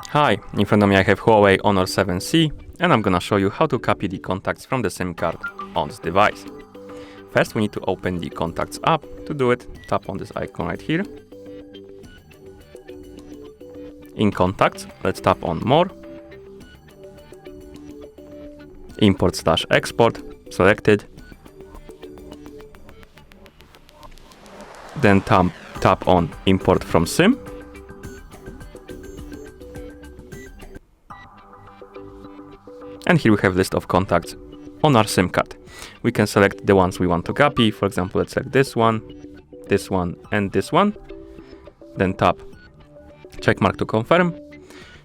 Hi, in front of me I have Huawei Honor 7C, and I'm gonna show you how to copy the contacts from the SIM card on this device. First we need to open the Contacts app. To do it, tap on this icon right here. In Contacts, let's tap on More. Import/export, selected. Then tap on Import from SIM. And here we have a list of contacts on our SIM card. We can select the ones we want to copy. For example, let's select this one, and this one. Then tap checkmark to confirm.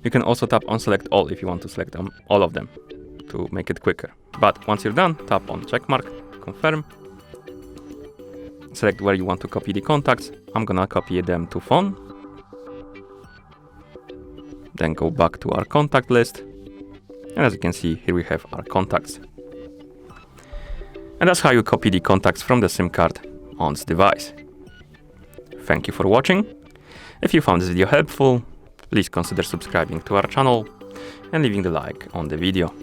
You can also tap on Select All if you want to select all of them to make it quicker. But once you're done, tap on checkmark, confirm. Select where you want to copy the contacts. I'm gonna copy them to phone. Then go back to our contact list. And as you can see, here we have our contacts. And that's how you copy the contacts from the SIM card on this device. Thank you for watching. If you found this video helpful, please consider subscribing to our channel and leaving the like on the video.